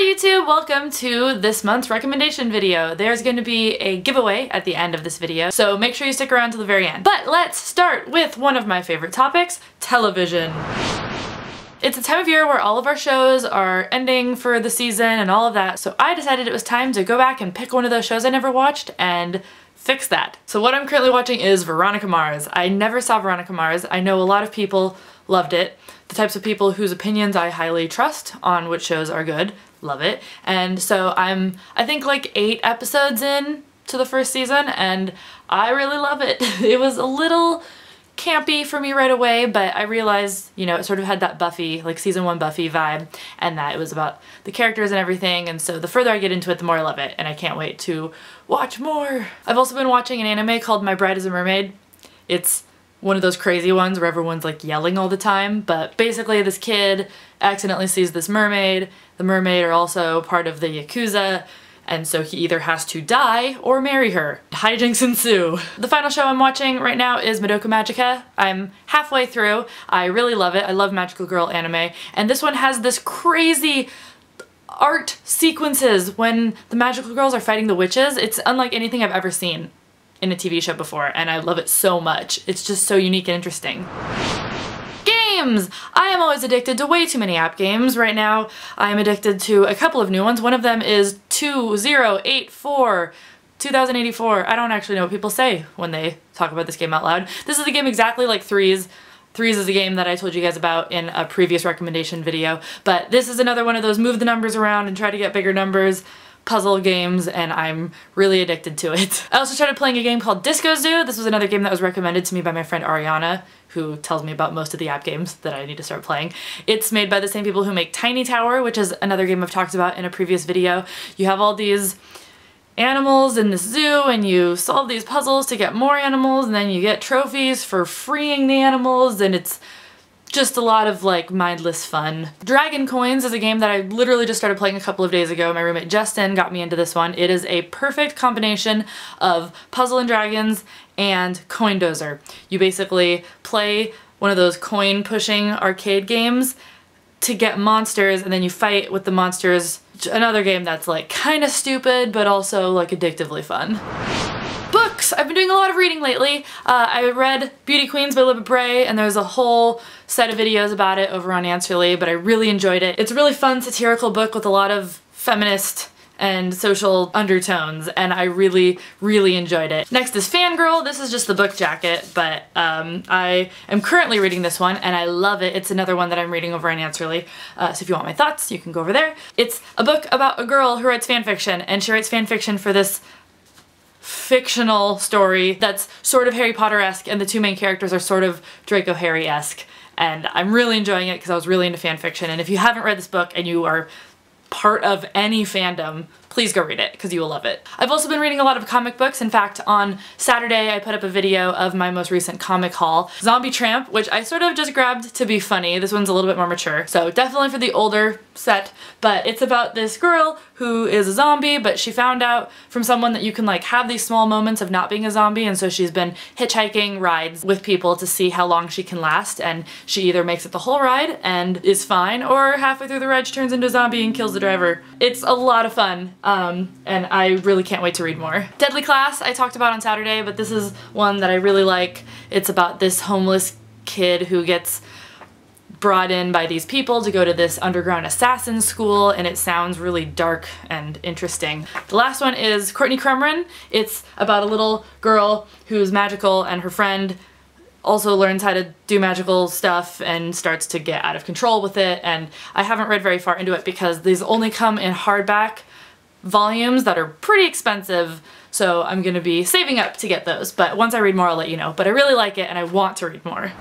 YouTube, welcome to this month's recommendation video. There's going to be a giveaway at the end of this video, so make sure you stick around to the very end. But let's start with one of my favorite topics, television. It's a time of year where all of our shows are ending for the season and all of that, so I decided it was time to go back and pick one of those shows I never watched and fix that. So what I'm currently watching is Veronica Mars. I never saw Veronica Mars. I know a lot of people loved it. The types of people whose opinions I highly trust on which shows are good, love it. And so I think like 8 episodes in to the first season and I really love it. It was a little campy for me right away, but I realized, you know, it sort of had that Buffy, like season 1 Buffy vibe, and that it was about the characters and everything, and so the further I get into it, the more I love it, and I can't wait to watch more. I've also been watching an anime called My Bride is a Mermaid. It's one of those crazy ones where everyone's like yelling all the time, but basically this kid accidentally sees this mermaid. The mermaid are also part of the Yakuza, and so he either has to die or marry her. Hijinks ensue. The final show I'm watching right now is Madoka Magica. I'm halfway through. I really love it. I love magical girl anime, and this one has this crazy art sequences when the magical girls are fighting the witches. It's unlike anything I've ever seen in a TV show before, and I love it so much. It's just so unique and interesting. Games! I am always addicted to way too many app games. Right now, I am addicted to a couple of new ones. One of them is 2084. I don't actually know what people say when they talk about this game out loud. This is a game exactly like Threes. Threes is a game that I told you guys about in a previous recommendation video, but this is another one of those move the numbers around and try to get bigger numbers puzzle games, and I'm really addicted to it. I also started playing a game called Disco Zoo. This was another game that was recommended to me by my friend Ariana, who tells me about most of the app games that I need to start playing. It's made by the same people who make Tiny Tower, which is another game I've talked about in a previous video. You have all these animals in this zoo and you solve these puzzles to get more animals, and then you get trophies for freeing the animals, and it's just a lot of like mindless fun. Dragon Coins is a game that I literally just started playing a couple of days ago. My roommate Justin got me into this one. It is a perfect combination of Puzzle and Dragons and Coin Dozer. You basically play one of those coin pushing arcade games to get monsters, and then you fight with the monsters. Another game that's like kind of stupid but also like addictively fun. Books! I've been doing a lot of reading lately. I read Beauty Queens by Libba Bray, and there's a whole set of videos about it over on Answerly, but I really enjoyed it. It's a really fun satirical book with a lot of feminist and social undertones, and I really, really enjoyed it. Next is Fangirl. This is just the book jacket, but I am currently reading this one, and I love it. It's another one that I'm reading over on Answerly, so if you want my thoughts, you can go over there. It's a book about a girl who writes fanfiction, and she writes fanfiction for this fictional story that's sort of Harry Potter-esque, and the two main characters are sort of Draco Harry-esque, and I'm really enjoying it because I was really into fanfiction, and if you haven't read this book and you are part of any fandom, please go read it because you will love it. I've also been reading a lot of comic books. In fact, on Saturday I put up a video of my most recent comic haul, Zombie Tramp, which I sort of just grabbed to be funny. This one's a little bit more mature, so definitely for the older set, but it's about this girl who is a zombie, but she found out from someone that you can like have these small moments of not being a zombie, and so she's been hitchhiking rides with people to see how long she can last, and she either makes it the whole ride and is fine, or halfway through the ride she turns into a zombie and kills the driver. It's a lot of fun. And I really can't wait to read more. Deadly Class I talked about on Saturday, but this is one that I really like. It's about this homeless kid who gets brought in by these people to go to this underground assassin school, and it sounds really dark and interesting. The last one is Courtney Crumrin. It's about a little girl who's magical, and her friend also learns how to do magical stuff and starts to get out of control with it, and I haven't read very far into it because these only come in hardback volumes that are pretty expensive, so I'm gonna be saving up to get those, but once I read more I'll let you know. But I really like it and I want to read more.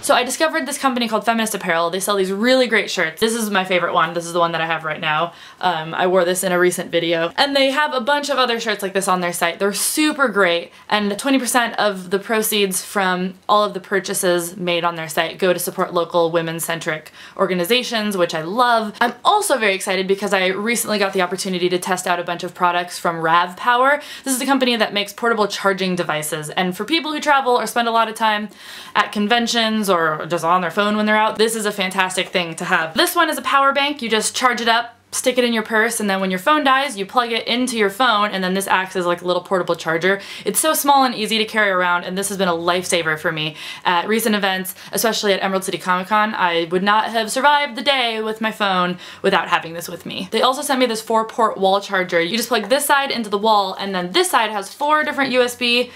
So I discovered this company called Feminist Apparel. They sell these really great shirts. This is my favorite one. This is the one that I have right now. I wore this in a recent video. And they have a bunch of other shirts like this on their site. They're super great, and 20% of the proceeds from all of the purchases made on their site go to support local women-centric organizations, which I love. I'm also very excited because I recently got the opportunity to test out a bunch of products from Rav Power. This is a company that makes portable charging devices, and for people who travel or spend a lot of time at conventions or just on their phone when they're out, this is a fantastic thing to have. This one is a power bank. You just charge it up stick it in your purse, and then when your phone dies, you plug it into your phone, and then this acts as like a little portable charger. It's so small and easy to carry around, and this has been a lifesaver for me at recent events, especially at Emerald City Comic Con. I would not have survived the day with my phone without having this with me. They also sent me this 4-port wall charger. You just plug this side into the wall, and then this side has 4 different USB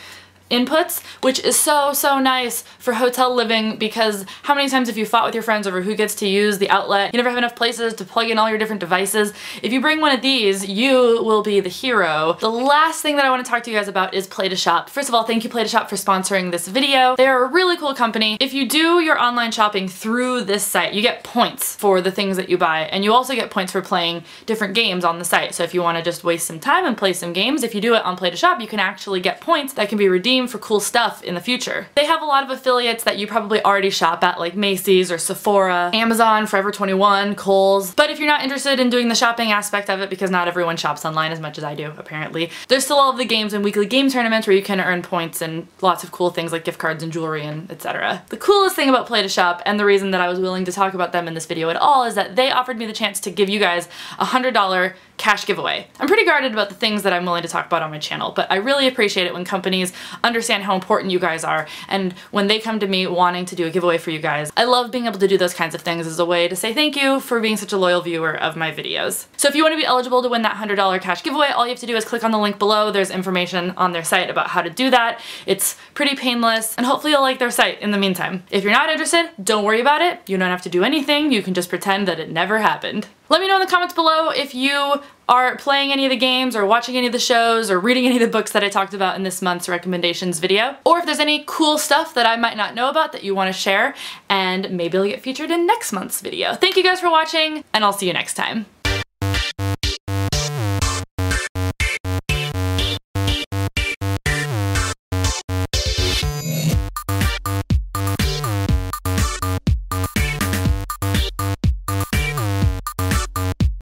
inputs, which is so nice for hotel living, because how many times have you fought with your friends over who gets to use the outlet? You never have enough places to plug in all your different devices. If you bring one of these, you will be the hero. The last thing that I want to talk to you guys about is Play2Shop. First of all, thank you Play2Shop for sponsoring this video. They're a really cool company. If you do your online shopping through this site, you get points for the things that you buy, and you also get points for playing different games on the site. So if you want to just waste some time and play some games, if you do it on Play2Shop, you can actually get points that can be redeemed for cool stuff in the future. They have a lot of affiliates that you probably already shop at, like Macy's or Sephora, Amazon, Forever 21, Kohl's. But if you're not interested in doing the shopping aspect of it, because not everyone shops online as much as I do, apparently, there's still all of the games and weekly game tournaments where you can earn points and lots of cool things like gift cards and jewelry and etc. The coolest thing about Play2Shop, and the reason that I was willing to talk about them in this video at all, is that they offered me the chance to give you guys a $100 cash giveaway. I'm pretty guarded about the things that I'm willing to talk about on my channel, but I really appreciate it when companies understand how important you guys are, and when they come to me wanting to do a giveaway for you guys. I love being able to do those kinds of things as a way to say thank you for being such a loyal viewer of my videos. So if you want to be eligible to win that $100 cash giveaway, all you have to do is click on the link below. There's information on their site about how to do that. It's pretty painless, and hopefully you'll like their site in the meantime. If you're not interested, don't worry about it. You don't have to do anything. You can just pretend that it never happened. Let me know in the comments below if you are playing any of the games or watching any of the shows or reading any of the books that I talked about in this month's recommendations video, or if there's any cool stuff that I might not know about that you want to share, and maybe it'll get featured in next month's video. Thank you guys for watching, and I'll see you next time.